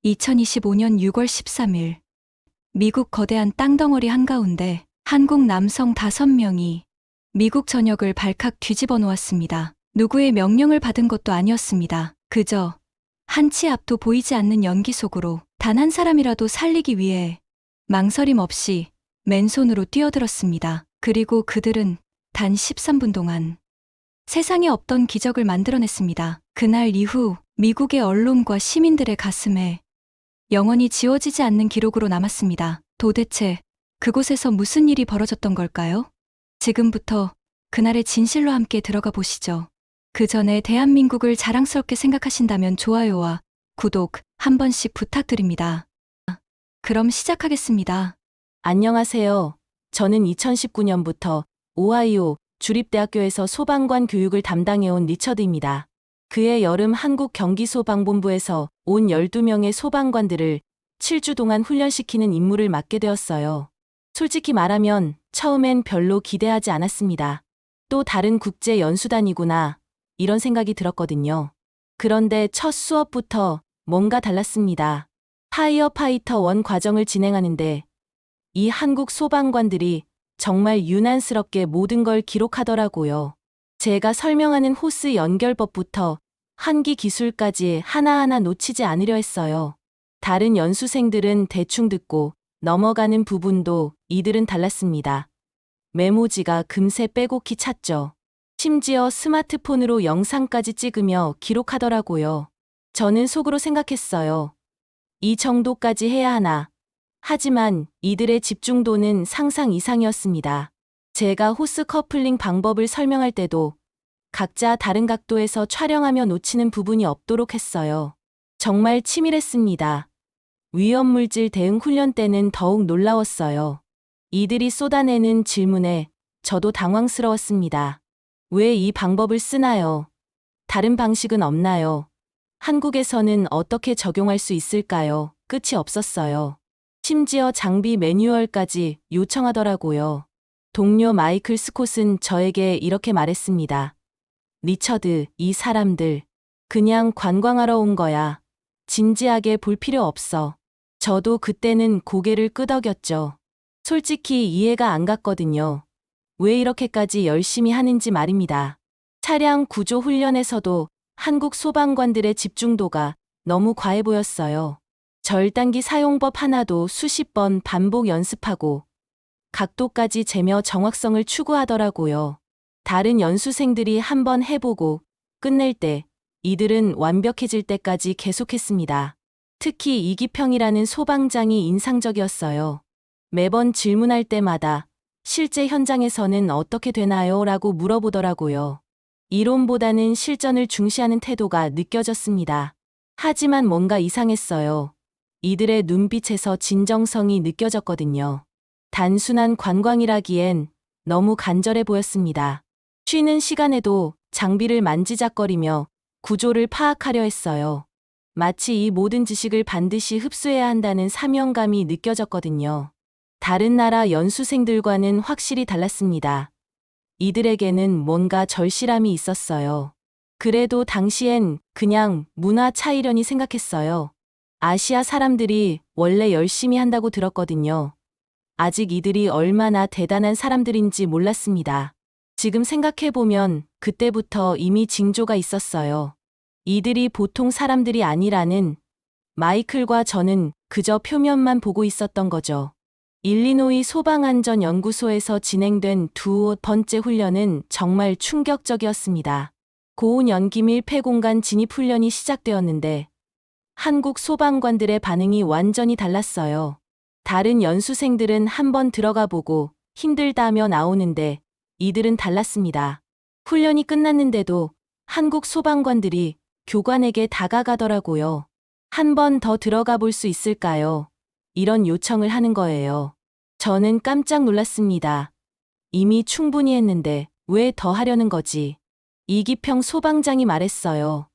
2025년 6월 13일, 미국 거대한 땅덩어리 한가운데 한국 남성 5명이 미국 전역을 발칵 뒤집어 놓았습니다. 누구의 명령을 받은 것도 아니었습니다. 그저 한치 앞도 보이지 않는 연기 속으로 단 한 사람이라도 살리기 위해 망설임 없이 맨손으로 뛰어들었습니다. 그리고 그들은 단 13분 동안 세상에 없던 기적을 만들어냈습니다. 그날 이후 미국의 언론과 시민들의 가슴에 영원히 지워지지 않는 기록으로 남았습니다. 도대체 그곳에서 무슨 일이 벌어졌던 걸까요? 지금부터 그날의 진실로 함께 들어가 보시죠. 그 전에 대한민국을 자랑스럽게 생각하신다면 좋아요와 구독 한 번씩 부탁드립니다. 그럼 시작하겠습니다. 안녕하세요. 저는 2019년부터 오하이오 주립대학교에서 소방관 교육을 담당해온 리처드입니다. 그해 여름 한국 경기소방본부에서 온 12명의 소방관들을 7주 동안 훈련시키는 임무를 맡게 되었어요. 솔직히 말하면 처음엔 별로 기대하지 않았습니다. 또 다른 국제 연수단이구나 이런 생각이 들었거든요. 그런데 첫 수업부터 뭔가 달랐습니다. 파이어파이터 1 과정을 진행하는데 이 한국 소방관들이 정말 유난스럽게 모든 걸 기록하더라고요. 제가 설명하는 호스 연결법부터 환기 기술까지 하나하나 놓치지 않으려 했어요. 다른 연수생들은 대충 듣고 넘어가는 부분도 이들은 달랐습니다. 메모지가 금세 빼곡히 찼죠. 심지어 스마트폰으로 영상까지 찍으며 기록하더라고요. 저는 속으로 생각했어요. 이 정도까지 해야 하나. 하지만 이들의 집중도는 상상 이상이었습니다. 제가 호스 커플링 방법을 설명할 때도 각자 다른 각도에서 촬영하며 놓치는 부분이 없도록 했어요. 정말 치밀했습니다. 위험물질 대응 훈련 때는 더욱 놀라웠어요. 이들이 쏟아내는 질문에 저도 당황스러웠습니다. 왜 이 방법을 쓰나요? 다른 방식은 없나요? 한국에서는 어떻게 적용할 수 있을까요? 끝이 없었어요. 심지어 장비 매뉴얼까지 요청하더라고요. 동료 마이클 스콧은 저에게 이렇게 말했습니다. 리처드, 이 사람들 그냥 관광하러 온 거야. 진지하게 볼 필요 없어. 저도 그때는 고개를 끄덕였죠. 솔직히 이해가 안 갔거든요. 왜 이렇게까지 열심히 하는지 말입니다. 차량 구조 훈련에서도 한국 소방관들의 집중도가 너무 과해 보였어요. 절단기 사용법 하나도 수십 번 반복 연습하고 각도까지 재며 정확성을 추구하더라고요. 다른 연수생들이 한번 해보고 끝낼 때 이들은 완벽해질 때까지 계속했습니다. 특히 이기평이라는 소방장이 인상적이었어요. 매번 질문할 때마다 실제 현장에서는 어떻게 되나요? 라고 물어보더라고요. 이론보다는 실전을 중시하는 태도가 느껴졌습니다. 하지만 뭔가 이상했어요. 이들의 눈빛에서 진정성이 느껴졌거든요. 단순한 관광이라기엔 너무 간절해 보였습니다. 쉬는 시간에도 장비를 만지작거리며 구조를 파악하려 했어요. 마치 이 모든 지식을 반드시 흡수해야 한다는 사명감이 느껴졌거든요. 다른 나라 연수생들과는 확실히 달랐습니다. 이들에게는 뭔가 절실함이 있었어요. 그래도 당시엔 그냥 문화 차이려니 생각했어요. 아시아 사람들이 원래 열심히 한다고 들었거든요. 아직 이들이 얼마나 대단한 사람들인지 몰랐습니다. 지금 생각해보면 그때부터 이미 징조가 있었어요. 이들이 보통 사람들이 아니라는. 마이클과 저는 그저 표면만 보고 있었던 거죠. 일리노이 소방안전연구소에서 진행된 2번째 훈련은 정말 충격적이었습니다. 고온 연기 밀폐 공간 진입 훈련이 시작되었는데 한국 소방관들의 반응이 완전히 달랐어요. 다른 연수생들은 한번 들어가 보고 힘들다며 나오는데 이들은 달랐습니다. 훈련이 끝났는데도 한국 소방관들이 교관에게 다가가더라고요. 한 번 더 들어가 볼 수 있을까요? 이런 요청을 하는 거예요. 저는 깜짝 놀랐습니다. 이미 충분히 했는데 왜 더 하려는 거지? 이기평 소방장이 말했어요.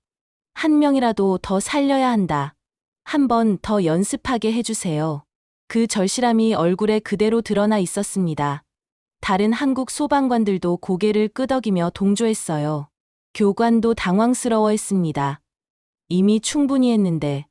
한 명이라도 더 살려야 한다. 한 번 더 연습하게 해주세요. 그 절실함이 얼굴에 그대로 드러나 있었습니다. 다른 한국 소방관들도 고개를 끄덕이며 동조했어요. 교관도 당황스러워했습니다. 이미 충분히 했는데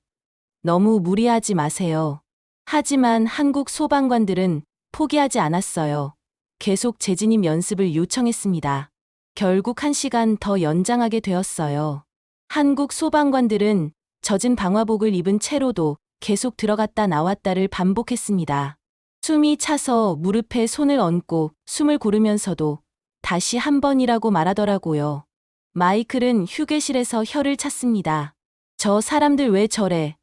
너무 무리하지 마세요. 하지만 한국 소방관들은 포기하지 않았어요. 계속 재진입 연습을 요청했습니다. 결국 1시간 더 연장하게 되었어요. 한국 소방관들은 젖은 방화복을 입은 채로도 계속 들어갔다 나왔다를 반복했습니다. 숨이 차서 무릎에 손을 얹고 숨을 고르면서도 다시 한 번이라고 말하더라고요. 마이클은 휴게실에서 혀를 찼습니다. 저 사람들 왜 저래?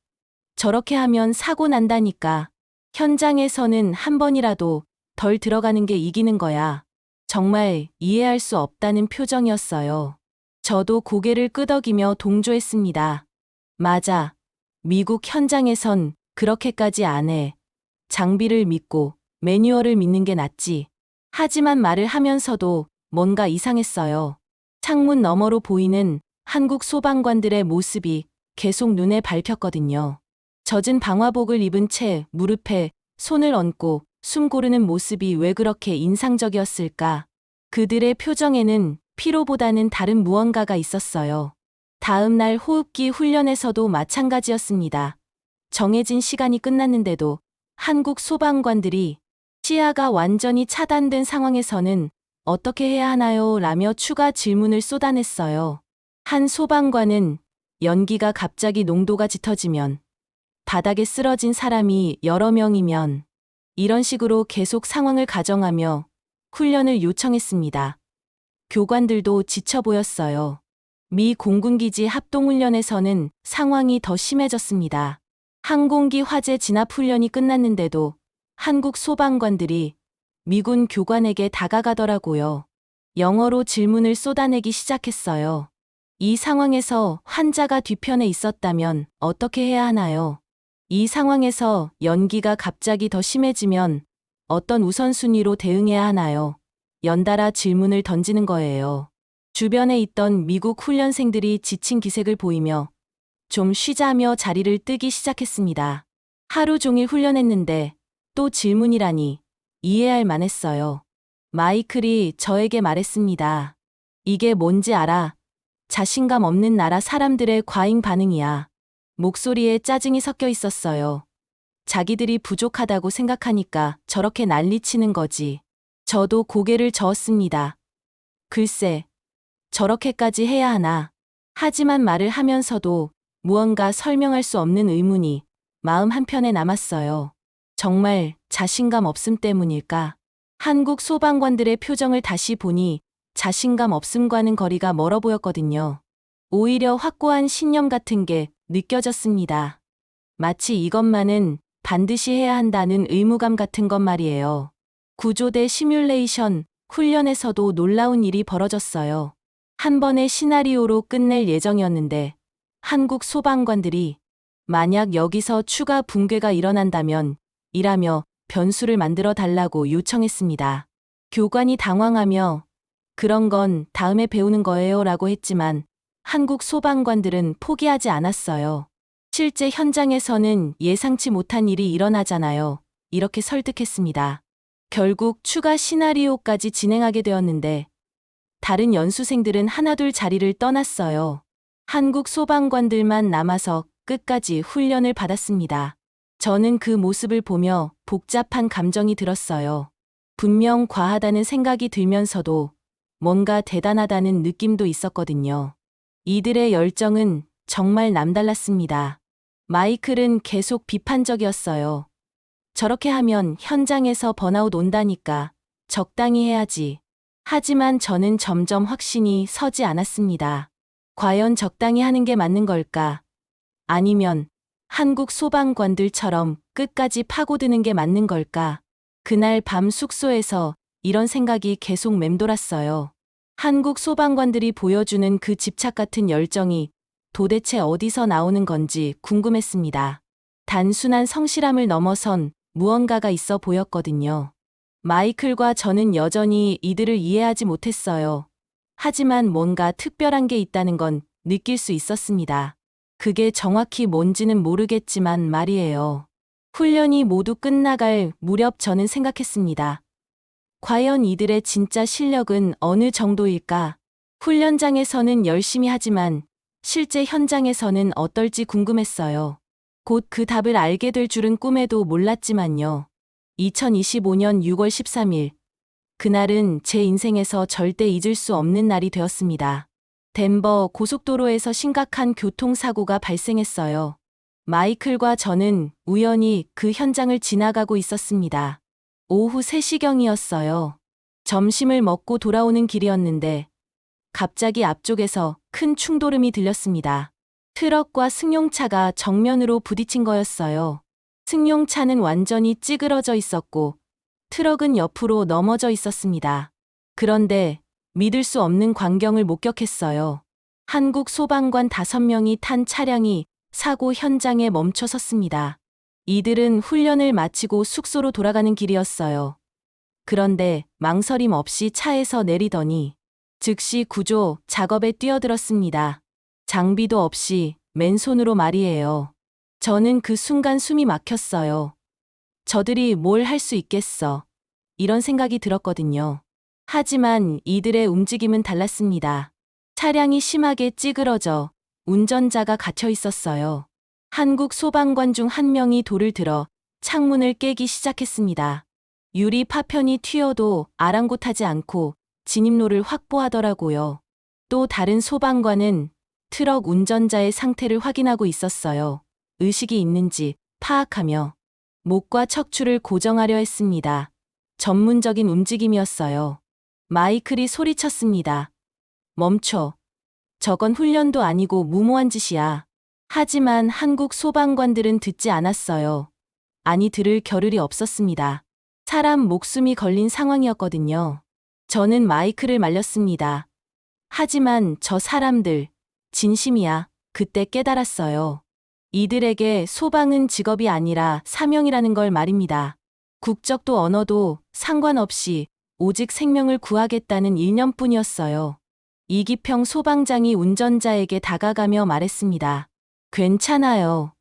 저렇게 하면 사고 난다니까. 현장에서는 한 번이라도 덜 들어가는 게 이기는 거야. 정말 이해할 수 없다는 표정이었어요. 저도 고개를 끄덕이며 동조했습니다. 맞아. 미국 현장에선 그렇게까지 안 해. 장비를 믿고 매뉴얼을 믿는 게 낫지. 하지만 말을 하면서도 뭔가 이상했어요. 창문 너머로 보이는 한국 소방관들의 모습이 계속 눈에 밟혔거든요. 젖은 방화복을 입은 채 무릎에 손을 얹고 숨 고르는 모습이 왜 그렇게 인상적이었을까? 그들의 표정에는 피로보다는 다른 무언가가 있었어요. 다음 날 호흡기 훈련에서도 마찬가지였습니다. 정해진 시간이 끝났는데도 한국 소방관들이 시야가 완전히 차단된 상황에서는 어떻게 해야 하나요? 라며 추가 질문을 쏟아냈어요. 한 소방관은 연기가 갑자기 농도가 짙어지면, 바닥에 쓰러진 사람이 여러 명이면, 이런 식으로 계속 상황을 가정하며 훈련을 요청했습니다. 교관들도 지쳐 보였어요. 미 공군기지 합동훈련에서는 상황이 더 심해졌습니다. 항공기 화재 진압 훈련이 끝났는데도 한국 소방관들이 미군 교관에게 다가가더라고요. 영어로 질문을 쏟아내기 시작했어요. 이 상황에서 환자가 뒤편에 있었다면 어떻게 해야 하나요? 이 상황에서 연기가 갑자기 더 심해지면 어떤 우선순위로 대응해야 하나요? 연달아 질문을 던지는 거예요. 주변에 있던 미국 훈련생들이 지친 기색을 보이며 좀 쉬자며 자리를 뜨기 시작했습니다. 하루 종일 훈련했는데 또 질문이라니 이해할 만했어요. 마이클이 저에게 말했습니다. 이게 뭔지 알아? 자신감 없는 나라 사람들의 과잉 반응이야. 목소리에 짜증이 섞여 있었어요. 자기들이 부족하다고 생각하니까 저렇게 난리치는 거지. 저도 고개를 저었습니다. 글쎄, 저렇게까지 해야 하나. 하지만 말을 하면서도 무언가 설명할 수 없는 의문이 마음 한편에 남았어요. 정말 자신감 없음 때문일까? 한국 소방관들의 표정을 다시 보니 자신감 없음과는 거리가 멀어 보였거든요. 오히려 확고한 신념 같은 게 느껴졌습니다. 마치 이것만은 반드시 해야 한다는 의무감 같은 것 말이에요. 구조대 시뮬레이션 훈련에서도 놀라운 일이 벌어졌어요. 한 번의 시나리오로 끝낼 예정이었는데 한국 소방관들이 만약 여기서 추가 붕괴가 일어난다면 이라며 변수를 만들어 달라고 요청했습니다. 교관이 당황하며 그런 건 다음에 배우는 거예요 라고 했지만 한국 소방관들은 포기하지 않았어요. 실제 현장에서는 예상치 못한 일이 일어나잖아요. 이렇게 설득했습니다. 결국 추가 시나리오까지 진행하게 되었는데 다른 연수생들은 하나둘 자리를 떠났어요. 한국 소방관들만 남아서 끝까지 훈련을 받았습니다. 저는 그 모습을 보며 복잡한 감정이 들었어요. 분명 과하다는 생각이 들면서도 뭔가 대단하다는 느낌도 있었거든요. 이들의 열정은 정말 남달랐습니다. 마이클은 계속 비판적이었어요. 저렇게 하면 현장에서 번아웃 온다니까 적당히 해야지. 하지만 저는 점점 확신이 서지 않았습니다. 과연 적당히 하는 게 맞는 걸까? 아니면 한국 소방관들처럼 끝까지 파고드는 게 맞는 걸까? 그날 밤 숙소에서 이런 생각이 계속 맴돌았어요. 한국 소방관들이 보여주는 그 집착 같은 열정이 도대체 어디서 나오는 건지 궁금했습니다. 단순한 성실함을 넘어선 무언가가 있어 보였거든요. 마이클과 저는 여전히 이들을 이해하지 못했어요. 하지만 뭔가 특별한 게 있다는 건 느낄 수 있었습니다. 그게 정확히 뭔지는 모르겠지만 말이에요. 훈련이 모두 끝나갈 무렵 저는 생각했습니다. 과연 이들의 진짜 실력은 어느 정도일까? 훈련장에서는 열심히 하지만 실제 현장에서는 어떨지 궁금했어요. 곧 그 답을 알게 될 줄은 꿈에도 몰랐지만요. 2025년 6월 13일. 그날은 제 인생에서 절대 잊을 수 없는 날이 되었습니다. 덴버 고속도로에서 심각한 교통사고가 발생했어요. 마이클과 저는 우연히 그 현장을 지나가고 있었습니다. 오후 3시경이었어요. 점심을 먹고 돌아오는 길이었는데 갑자기 앞쪽에서 큰 충돌음이 들렸습니다. 트럭과 승용차가 정면으로 부딪힌 거였어요. 승용차는 완전히 찌그러져 있었고 트럭은 옆으로 넘어져 있었습니다. 그런데 믿을 수 없는 광경을 목격했어요. 한국 소방관 5명이 탄 차량이 사고 현장에 멈춰 섰습니다. 이들은 훈련을 마치고 숙소로 돌아가는 길이었어요. 그런데 망설임 없이 차에서 내리더니 즉시 구조 작업에 뛰어들었습니다. 장비도 없이 맨손으로 말이에요. 저는 그 순간 숨이 막혔어요. 저들이 뭘 할 수 있겠어. 이런 생각이 들었거든요. 하지만 이들의 움직임은 달랐습니다. 차량이 심하게 찌그러져 운전자가 갇혀 있었어요. 한국 소방관 중 한 명이 돌을 들어 창문을 깨기 시작했습니다. 유리 파편이 튀어도 아랑곳하지 않고 진입로를 확보하더라고요. 또 다른 소방관은 트럭 운전자의 상태를 확인하고 있었어요. 의식이 있는지 파악하며 목과 척추를 고정하려 했습니다. 전문적인 움직임이었어요. 마이클이 소리쳤습니다. 멈춰. 저건 훈련도 아니고 무모한 짓이야. 하지만 한국 소방관들은 듣지 않았어요. 아니, 들을 겨를이 없었습니다. 사람 목숨이 걸린 상황이었거든요. 저는 마이클을 말렸습니다. 하지만 저 사람들, 진심이야. 그때 깨달았어요. 이들에게 소방은 직업이 아니라 사명이라는 걸 말입니다. 국적도 언어도 상관없이 오직 생명을 구하겠다는 일념뿐이었어요. 이기평 소방장이 운전자에게 다가가며 말했습니다. 괜찮아요.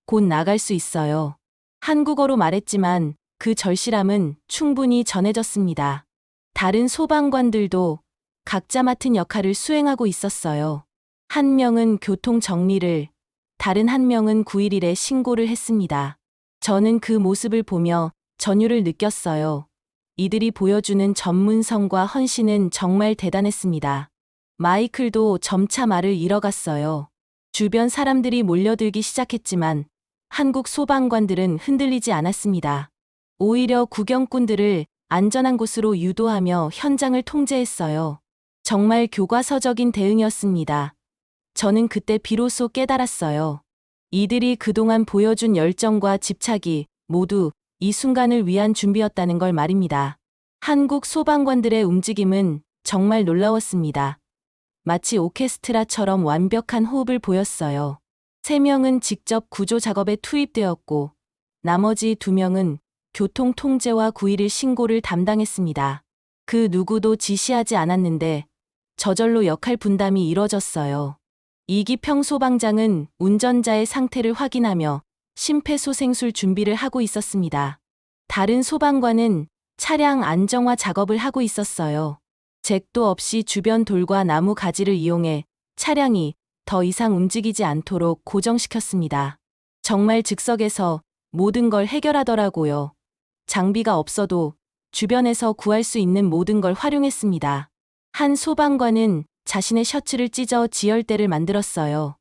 곧 나갈 수 있어요. 한국어로 말했지만 그 절실함은 충분히 전해졌습니다. 다른 소방관들도 각자 맡은 역할을 수행하고 있었어요. 한 명은 교통 정리를, 다른 한 명은 911에 신고를 했습니다. 저는 그 모습을 보며 전율을 느꼈어요. 이들이 보여주는 전문성과 헌신은 정말 대단했습니다. 마이클도 점차 말을 잃어갔어요. 주변 사람들이 몰려들기 시작했지만 한국 소방관들은 흔들리지 않았습니다. 오히려 구경꾼들을 안전한 곳으로 유도하며 현장을 통제했어요. 정말 교과서적인 대응이었습니다. 저는 그때 비로소 깨달았어요. 이들이 그동안 보여준 열정과 집착이 모두 이 순간을 위한 준비였다는 걸 말입니다. 한국 소방관들의 움직임은 정말 놀라웠습니다. 마치 오케스트라처럼 완벽한 호흡을 보였어요. 3명은 직접 구조 작업에 투입되었고 나머지 2명은 교통 통제와 911 신고를 담당했습니다. 그 누구도 지시하지 않았는데 저절로 역할 분담이 이뤄졌어요. 이기평 소방장은 운전자의 상태를 확인하며 심폐소생술 준비를 하고 있었습니다. 다른 소방관은 차량 안정화 작업을 하고 있었어요. 잭도 없이 주변 돌과 나무 가지를 이용해 차량이 더 이상 움직이지 않도록 고정시켰습니다. 정말 즉석에서 모든 걸 해결하더라고요. 장비가 없어도 주변에서 구할 수 있는 모든 걸 활용했습니다. 한 소방관은 자신의 셔츠를 찢어 지혈대를 만들었어요.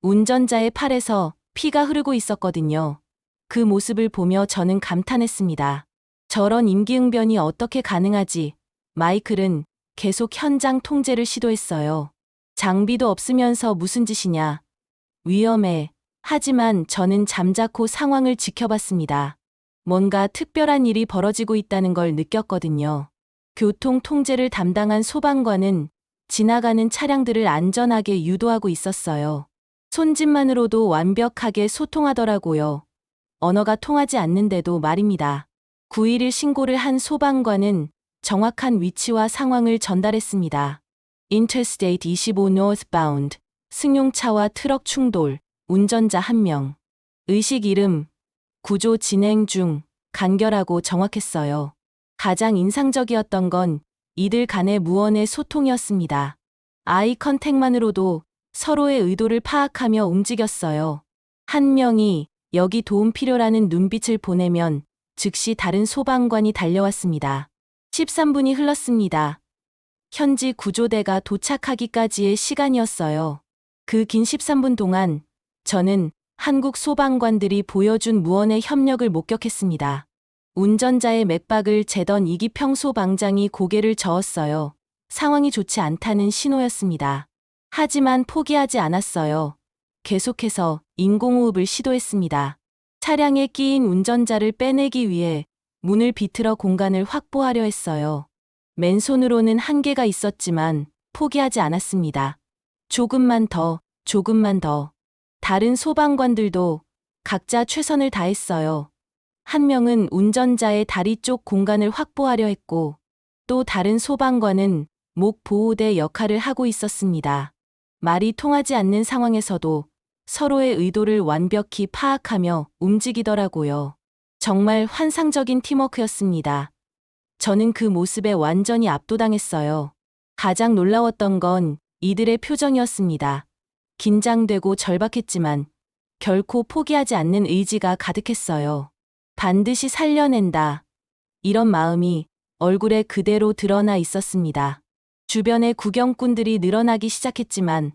운전자의 팔에서 피가 흐르고 있었거든요. 그 모습을 보며 저는 감탄했습니다. 저런 임기응변이 어떻게 가능하지? 마이클은 계속 현장 통제를 시도했어요. 장비도 없으면서 무슨 짓이냐? 위험해. 하지만 저는 잠자코 상황을 지켜봤습니다. 뭔가 특별한 일이 벌어지고 있다는 걸 느꼈거든요. 교통 통제를 담당한 소방관은 지나가는 차량들을 안전하게 유도하고 있었어요. 손짓만으로도 완벽하게 소통하더라고요. 언어가 통하지 않는데도 말입니다. 911 신고를 한 소방관은 정확한 위치와 상황을 전달했습니다. Interstate 25 Northbound, 승용차와 트럭 충돌, 운전자 1명. 의식 잃음, 구조 진행 중, 간결하고 정확했어요. 가장 인상적이었던 건 이들 간의 무언의 소통이었습니다. 아이 컨택만으로도 서로의 의도를 파악하며 움직였어요. 한 명이 여기 도움 필요라는 눈빛을 보내면 즉시 다른 소방관이 달려왔습니다. 13분이 흘렀습니다. 현지 구조대가 도착하기까지의 시간이었어요. 그 긴 13분 동안 저는 한국 소방관들이 보여준 무언의 협력을 목격했습니다. 운전자의 맥박을 재던 이기평 소방장이 고개를 저었어요. 상황이 좋지 않다는 신호였습니다. 하지만 포기하지 않았어요. 계속해서 인공호흡을 시도했습니다. 차량에 끼인 운전자를 빼내기 위해 문을 비틀어 공간을 확보하려 했어요. 맨손으로는 한계가 있었지만 포기하지 않았습니다. 조금만 더, 조금만 더. 다른 소방관들도 각자 최선을 다했어요. 한 명은 운전자의 다리 쪽 공간을 확보하려 했고, 또 다른 소방관은 목 보호대 역할을 하고 있었습니다. 말이 통하지 않는 상황에서도 서로의 의도를 완벽히 파악하며 움직이더라고요. 정말 환상적인 팀워크였습니다. 저는 그 모습에 완전히 압도당했어요. 가장 놀라웠던 건 이들의 표정이었습니다. 긴장되고 절박했지만 결코 포기하지 않는 의지가 가득했어요. 반드시 살려낸다. 이런 마음이 얼굴에 그대로 드러나 있었습니다. 주변에 구경꾼들이 늘어나기 시작했지만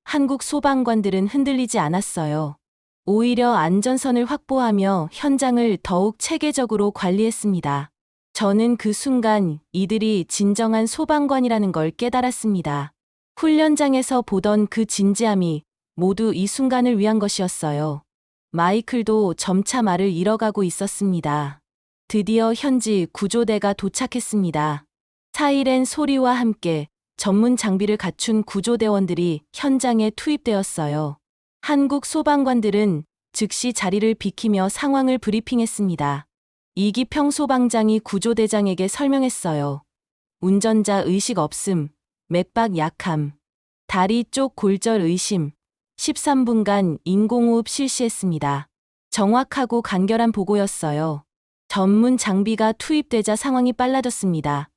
한국 소방관들은 흔들리지 않았어요. 오히려 안전선을 확보하며 현장을 더욱 체계적으로 관리했습니다. 저는 그 순간 이들이 진정한 소방관이라는 걸 깨달았습니다. 훈련장에서 보던 그 진지함이 모두 이 순간을 위한 것이었어요. 마이클도 점차 말을 잃어가고 있었습니다. 드디어 현지 구조대가 도착했습니다. 사이렌 소리와 함께 전문 장비를 갖춘 구조대원들이 현장에 투입되었어요. 한국 소방관들은 즉시 자리를 비키며 상황을 브리핑했습니다. 이기평 소방장이 구조대장에게 설명했어요. 운전자 의식 없음, 맥박 약함, 다리 쪽 골절 의심, 13분간 인공호흡 실시했습니다. 정확하고 간결한 보고였어요. 전문 장비가 투입되자 상황이 빨라졌습니다.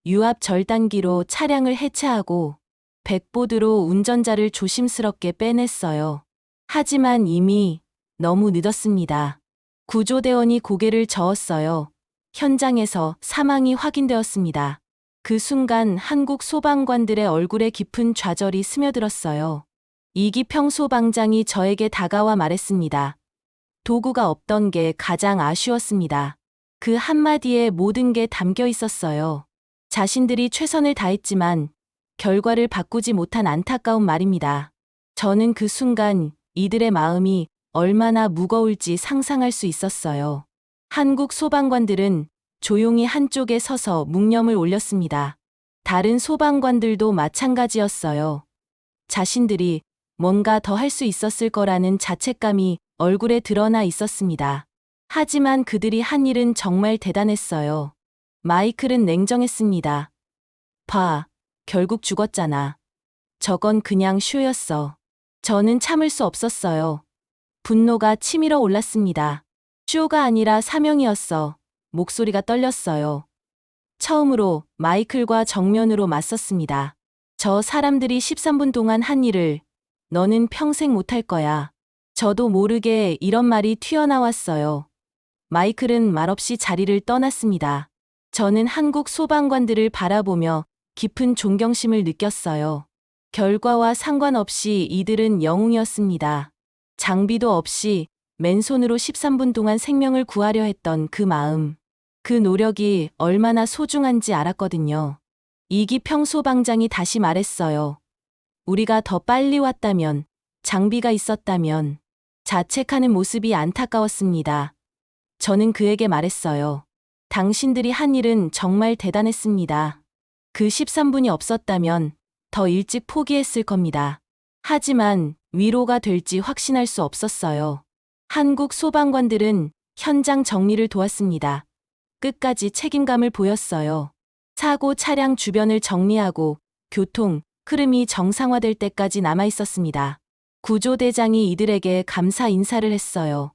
유압 절단기로 차량을 해체하고 백보드로 운전자를 조심스럽게 빼냈어요. 하지만 이미 너무 늦었습니다. 구조대원이 고개를 저었어요. 현장에서 사망이 확인되었습니다. 그 순간 한국 소방관들의 얼굴에 깊은 좌절이 스며들었어요. 이기평 소방장이 저에게 다가와 말했습니다. 도구가 없던 게 가장 아쉬웠습니다. 그 한마디에 모든 게 담겨 있었어요. 자신들이 최선을 다했지만 결과를 바꾸지 못한 안타까운 말입니다. 저는 그 순간 이들의 마음이 얼마나 무거울지 상상할 수 있었어요. 한국 소방관들은 조용히 한쪽에 서서 묵념을 올렸습니다. 다른 소방관들도 마찬가지였어요. 자신들이 뭔가 더 할 수 있었을 거라는 자책감이 얼굴에 드러나 있었습니다. 하지만 그들이 한 일은 정말 대단했어요. 마이클은 냉정했습니다. 봐, 결국 죽었잖아. 저건 그냥 쇼였어. 저는 참을 수 없었어요. 분노가 치밀어 올랐습니다. 쇼가 아니라 사명이었어. 목소리가 떨렸어요. 처음으로 마이클과 정면으로 맞섰습니다. 저 사람들이 13분 동안 한 일을 너는 평생 못할 거야. 저도 모르게 이런 말이 튀어나왔어요. 마이클은 말없이 자리를 떠났습니다. 저는 한국 소방관들을 바라보며 깊은 존경심을 느꼈어요. 결과와 상관없이 이들은 영웅이었습니다. 장비도 없이 맨손으로 13분 동안 생명을 구하려 했던 그 마음. 그 노력이 얼마나 소중한지 알았거든요. 이기평 소방장이 다시 말했어요. 우리가 더 빨리 왔다면, 장비가 있었다면, 자책하는 모습이 안타까웠습니다. 저는 그에게 말했어요. 당신들이 한 일은 정말 대단했습니다. 그 13분이 없었다면 더 일찍 포기했을 겁니다. 하지만 위로가 될지 확신할 수 없었어요. 한국 소방관들은 현장 정리를 도왔습니다. 끝까지 책임감을 보였어요. 사고 차량 주변을 정리하고 교통, 흐름이 정상화될 때까지 남아 있었습니다. 구조대장이 이들에게 감사 인사를 했어요.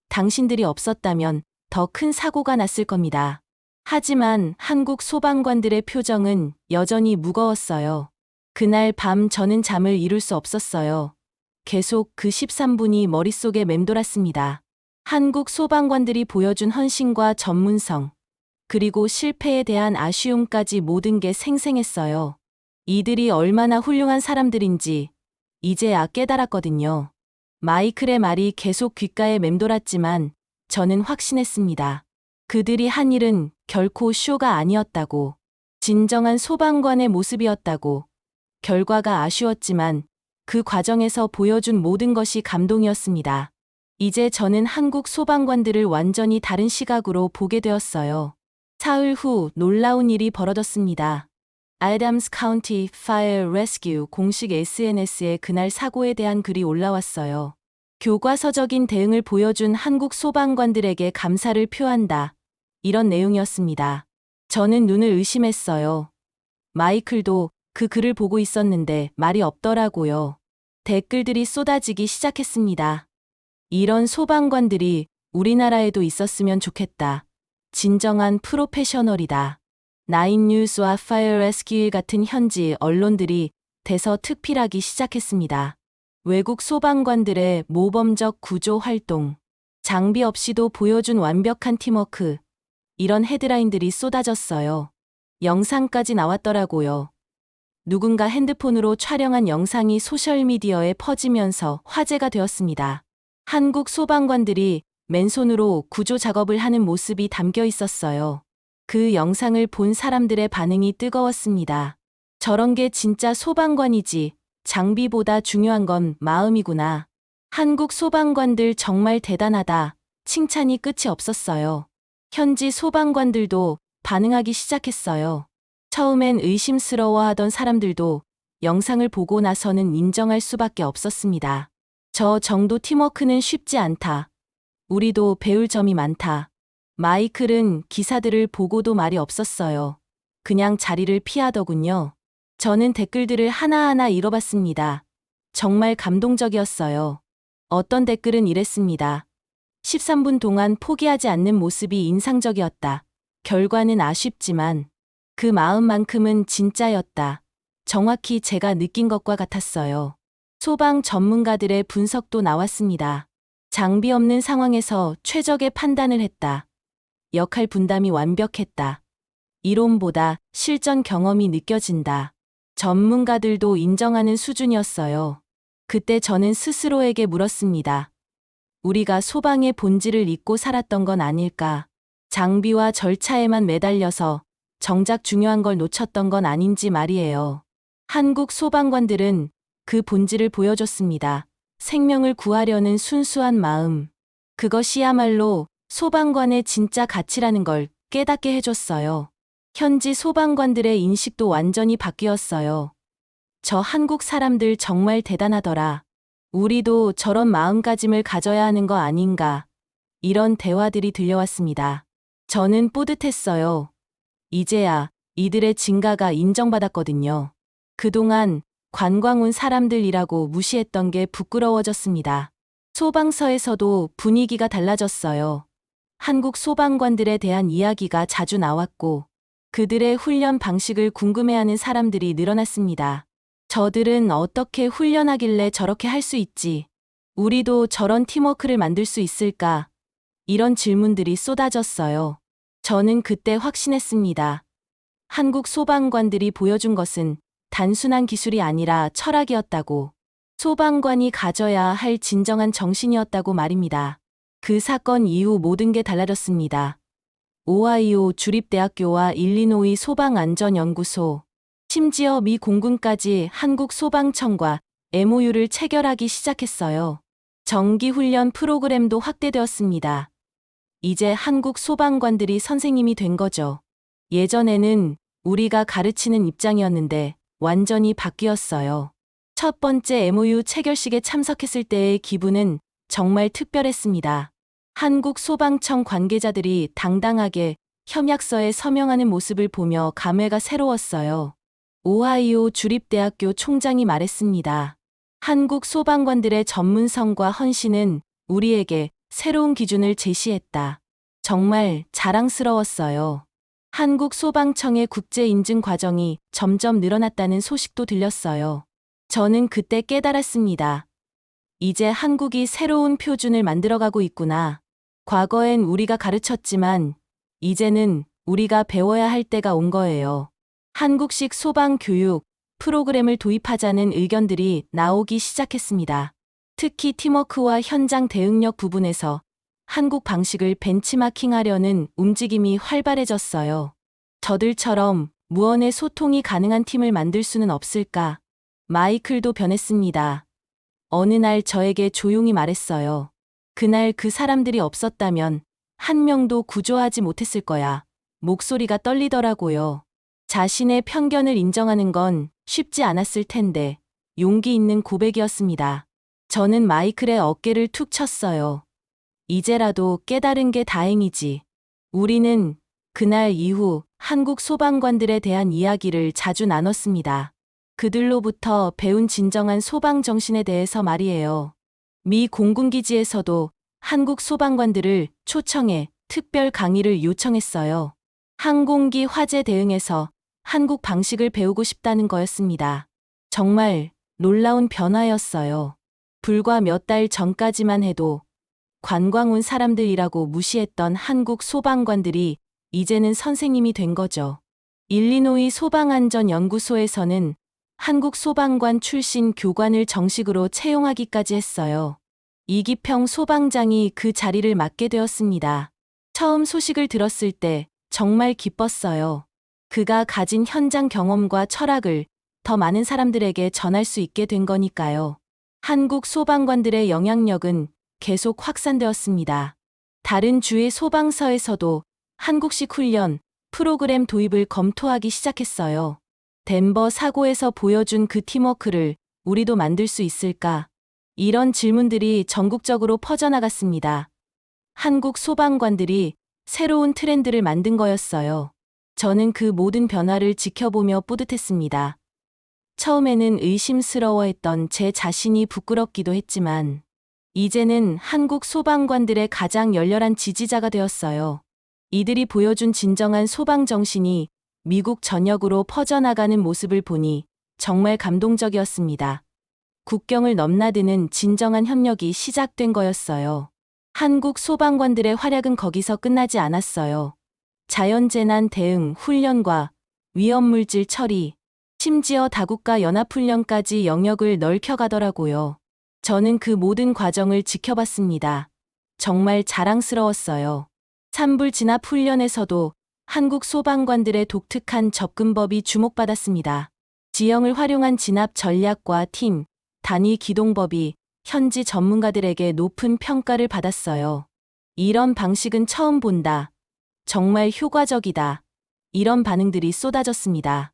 당신들이 없었다면 더 큰 사고가 났을 겁니다. 하지만 한국 소방관들의 표정은 여전히 무거웠어요. 그날 밤 저는 잠을 이룰 수 없었어요. 계속 그 13분이 머릿속에 맴돌았습니다. 한국 소방관들이 보여준 헌신과 전문성, 그리고 실패에 대한 아쉬움까지 모든 게 생생했어요. 이들이 얼마나 훌륭한 사람들인지 이제야 깨달았거든요. 마이클의 말이 계속 귓가에 맴돌았지만 저는 확신했습니다. 그들이 한 일은 결코 쇼가 아니었다고, 진정한 소방관의 모습이었다고. 결과가 아쉬웠지만 그 과정에서 보여준 모든 것이 감동이었습니다. 이제 저는 한국 소방관들을 완전히 다른 시각으로 보게 되었어요. 사흘 후 놀라운 일이 벌어졌습니다. Adams County Fire Rescue 공식 SNS에 그날 사고에 대한 글이 올라왔어요. 교과서적인 대응을 보여준 한국 소방관들에게 감사를 표한다. 이런 내용이었습니다. 저는 눈을 의심했어요. 마이클도 그 글을 보고 있었는데 말이 없더라고요. 댓글들이 쏟아지기 시작했습니다. 이런 소방관들이 우리나라에도 있었으면 좋겠다. 진정한 프로페셔널이다. 나인뉴스와 파이어 레스큐 같은 현지 언론들이 대서특필하기 시작했습니다. 외국 소방관들의 모범적 구조 활동, 장비 없이도 보여준 완벽한 팀워크, 이런 헤드라인들이 쏟아졌어요. 영상까지 나왔더라고요. 누군가 핸드폰으로 촬영한 영상이 소셜미디어에 퍼지면서 화제가 되었습니다. 한국 소방관들이 맨손으로 구조 작업을 하는 모습이 담겨 있었어요. 그 영상을 본 사람들의 반응이 뜨거웠습니다. 저런 게 진짜 소방관이지, 장비보다 중요한 건 마음이구나. 한국 소방관들 정말 대단하다. 칭찬이 끝이 없었어요. 현지 소방관들도 반응하기 시작했어요. 처음엔 의심스러워하던 사람들도 영상을 보고 나서는 인정할 수밖에 없었습니다. 저 정도 팀워크는 쉽지 않다. 우리도 배울 점이 많다. 마이클은 기사들을 보고도 말이 없었어요. 그냥 자리를 피하더군요. 저는 댓글들을 하나하나 읽어봤습니다. 정말 감동적이었어요. 어떤 댓글은 이랬습니다. 13분 동안 포기하지 않는 모습이 인상적이었다. 결과는 아쉽지만 그 마음만큼은 진짜였다. 정확히 제가 느낀 것과 같았어요. 소방 전문가들의 분석도 나왔습니다. 장비 없는 상황에서 최적의 판단을 했다. 역할 분담이 완벽했다. 이론보다 실전 경험이 느껴진다. 전문가들도 인정하는 수준이었어요. 그때 저는 스스로에게 물었습니다. 우리가 소방의 본질을 잊고 살았던 건 아닐까? 장비와 절차에만 매달려서 정작 중요한 걸 놓쳤던 건 아닌지 말이에요. 한국 소방관들은 그 본질을 보여줬습니다. 생명을 구하려는 순수한 마음. 그것이야말로 소방관의 진짜 가치라는 걸 깨닫게 해줬어요. 현지 소방관들의 인식도 완전히 바뀌었어요. 저 한국 사람들 정말 대단하더라. 우리도 저런 마음가짐을 가져야 하는 거 아닌가. 이런 대화들이 들려왔습니다. 저는 뿌듯했어요. 이제야 이들의 진가가 인정받았거든요. 그동안 관광 온 사람들이라고 무시했던 게 부끄러워졌습니다. 소방서에서도 분위기가 달라졌어요. 한국 소방관들에 대한 이야기가 자주 나왔고 그들의 훈련 방식을 궁금해하는 사람들이 늘어났습니다. 저들은 어떻게 훈련하길래 저렇게 할 수 있지? 우리도 저런 팀워크를 만들 수 있을까? 이런 질문들이 쏟아졌어요. 저는 그때 확신했습니다. 한국 소방관들이 보여준 것은 단순한 기술이 아니라 철학이었다고. 소방관이 가져야 할 진정한 정신이었다고 말입니다. 그 사건 이후 모든 게 달라졌습니다. 오하이오 주립대학교와 일리노이 소방안전연구소, 심지어 미 공군까지 한국 소방청과 MOU를 체결하기 시작했어요. 정기훈련 프로그램도 확대되었습니다. 이제 한국 소방관들이 선생님이 된 거죠. 예전에는 우리가 가르치는 입장이었는데 완전히 바뀌었어요. 첫 번째 MOU 체결식에 참석했을 때의 기분은 정말 특별했습니다. 한국 소방청 관계자들이 당당하게 협약서에 서명하는 모습을 보며 감회가 새로웠어요. 오하이오 주립대학교 총장이 말했습니다. 한국 소방관들의 전문성과 헌신은 우리에게 새로운 기준을 제시했다. 정말 자랑스러웠어요. 한국 소방청의 국제 인증 과정이 점점 늘어났다는 소식도 들렸어요. 저는 그때 깨달았습니다. 이제 한국이 새로운 표준을 만들어가고 있구나. 과거엔 우리가 가르쳤지만 이제는 우리가 배워야 할 때가 온 거예요. 한국식 소방 교육 프로그램을 도입하자는 의견들이 나오기 시작했습니다. 특히 팀워크와 현장 대응력 부분에서 한국 방식을 벤치마킹하려는 움직임이 활발해졌어요. 저들처럼 무언의 소통이 가능한 팀을 만들 수는 없을까? 마이클도 변했습니다. 어느 날 저에게 조용히 말했어요. 그날 그 사람들이 없었다면 한 명도 구조하지 못했을 거야. 목소리가 떨리더라고요. 자신의 편견을 인정하는 건 쉽지 않았을 텐데 용기 있는 고백이었습니다. 저는 마이클의 어깨를 툭 쳤어요. 이제라도 깨달은 게 다행이지. 우리는 그날 이후 한국 소방관들에 대한 이야기를 자주 나눴습니다. 그들로부터 배운 진정한 소방 정신에 대해서 말이에요. 미 공군기지에서도 한국 소방관들을 초청해 특별 강의를 요청했어요. 항공기 화재 대응에서 한국 방식을 배우고 싶다는 거였습니다. 정말 놀라운 변화였어요. 불과 몇 달 전까지만 해도 관광 온 사람들이라고 무시했던 한국 소방관들이 이제는 선생님이 된 거죠. 일리노이 소방안전연구소에서는 한국 소방관 출신 교관을 정식으로 채용하기까지 했어요. 이기평 소방장이 그 자리를 맡게 되었습니다. 처음 소식을 들었을 때 정말 기뻤어요. 그가 가진 현장 경험과 철학을 더 많은 사람들에게 전할 수 있게 된 거니까요. 한국 소방관들의 영향력은 계속 확산되었습니다. 다른 주의 소방서에서도 한국식 훈련 프로그램 도입을 검토하기 시작했어요. 덴버 사고에서 보여준 그 팀워크를 우리도 만들 수 있을까? 이런 질문들이 전국적으로 퍼져나갔습니다. 한국 소방관들이 새로운 트렌드를 만든 거였어요. 저는 그 모든 변화를 지켜보며 뿌듯했습니다. 처음에는 의심스러워했던 제 자신이 부끄럽기도 했지만 이제는 한국 소방관들의 가장 열렬한 지지자가 되었어요. 이들이 보여준 진정한 소방 정신이 미국 전역으로 퍼져나가는 모습을 보니 정말 감동적이었습니다. 국경을 넘나드는 진정한 협력이 시작된 거였어요. 한국 소방관들의 활약은 거기서 끝나지 않았어요. 자연재난 대응 훈련과 위험물질 처리, 심지어 다국가 연합훈련까지 영역을 넓혀가더라고요. 저는 그 모든 과정을 지켜봤습니다. 정말 자랑스러웠어요. 산불 진압 훈련에서도 한국 소방관들의 독특한 접근법이 주목받았습니다. 지형을 활용한 진압 전략과 팀, 단위 기동법이 현지 전문가들에게 높은 평가를 받았어요. 이런 방식은 처음 본다. 정말 효과적이다. 이런 반응들이 쏟아졌습니다.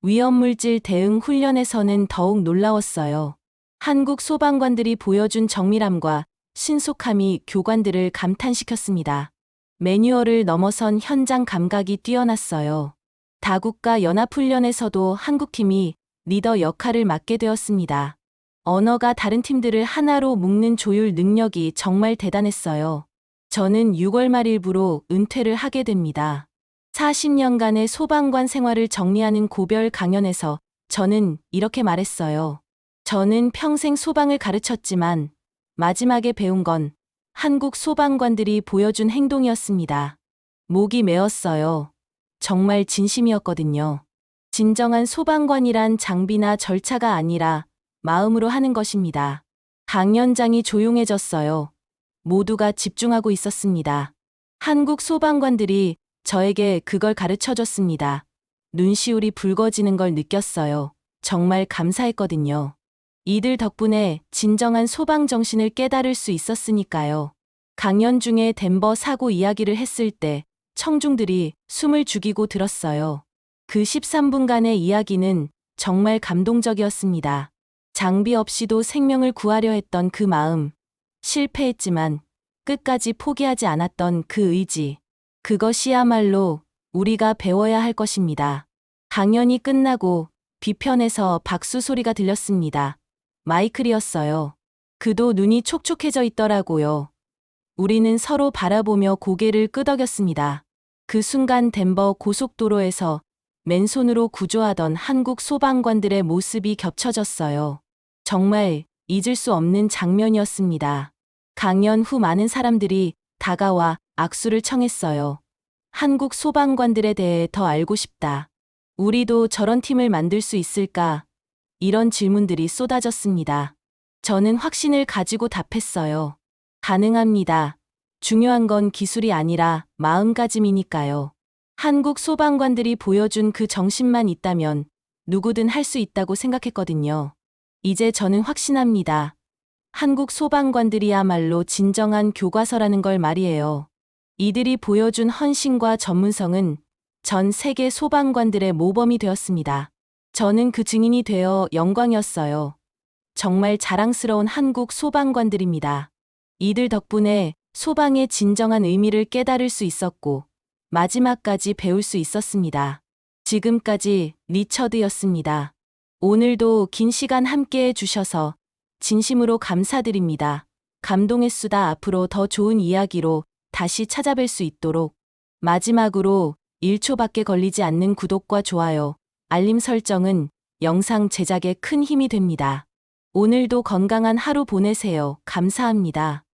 위험물질 대응 훈련에서는 더욱 놀라웠어요. 한국 소방관들이 보여준 정밀함과 신속함이 교관들을 감탄시켰습니다. 매뉴얼을 넘어선 현장 감각이 뛰어났어요. 다국가 연합훈련에서도 한국팀이 리더 역할을 맡게 되었습니다. 언어가 다른 팀들을 하나로 묶는 조율 능력이 정말 대단했어요. 저는 6월 말 일부로 은퇴를 하게 됩니다. 40년간의 소방관 생활을 정리하는 고별 강연에서 저는 이렇게 말했어요. 저는 평생 소방을 가르쳤지만 마지막에 배운 건 한국 소방관들이 보여준 행동이었습니다. 목이 메었어요. 정말 진심이었거든요. 진정한 소방관이란 장비나 절차가 아니라 마음으로 하는 것입니다. 강연장이 조용해졌어요. 모두가 집중하고 있었습니다. 한국 소방관들이 저에게 그걸 가르쳐줬습니다. 눈시울이 붉어지는 걸 느꼈어요. 정말 감사했거든요. 이들 덕분에 진정한 소방 정신을 깨달을 수 있었으니까요. 강연 중에 덴버 사고 이야기를 했을 때 청중들이 숨을 죽이고 들었어요. 그 13분간의 이야기는 정말 감동적이었습니다. 장비 없이도 생명을 구하려 했던 그 마음, 실패했지만 끝까지 포기하지 않았던 그 의지, 그것이야말로 우리가 배워야 할 것입니다. 강연이 끝나고 뒤편에서 박수 소리가 들렸습니다. 마이클이었어요. 그도 눈이 촉촉해져 있더라고요. 우리는 서로 바라보며 고개를 끄덕였습니다. 그 순간 덴버 고속도로에서 맨손으로 구조하던 한국 소방관들의 모습이 겹쳐졌어요. 정말 잊을 수 없는 장면이었습니다. 강연 후 많은 사람들이 다가와 악수를 청했어요. 한국 소방관들에 대해 더 알고 싶다. 우리도 저런 팀을 만들 수 있을까? 이런 질문들이 쏟아졌습니다. 저는 확신을 가지고 답했어요. 가능합니다. 중요한 건 기술이 아니라 마음가짐이니까요. 한국 소방관들이 보여준 그 정신만 있다면 누구든 할 수 있다고 생각했거든요. 이제 저는 확신합니다. 한국 소방관들이야말로 진정한 교과서라는 걸 말이에요. 이들이 보여준 헌신과 전문성은 전 세계 소방관들의 모범이 되었습니다. 저는 그 증인이 되어 영광이었어요. 정말 자랑스러운 한국 소방관들입니다. 이들 덕분에 소방의 진정한 의미를 깨달을 수 있었고, 마지막까지 배울 수 있었습니다. 지금까지 리처드였습니다. 오늘도 긴 시간 함께 해주셔서 진심으로 감사드립니다. 감동의 수다. 앞으로 더 좋은 이야기로 다시 찾아뵐 수 있도록 마지막으로 1초밖에 걸리지 않는 구독과 좋아요, 알림 설정은 영상 제작에 큰 힘이 됩니다. 오늘도 건강한 하루 보내세요. 감사합니다.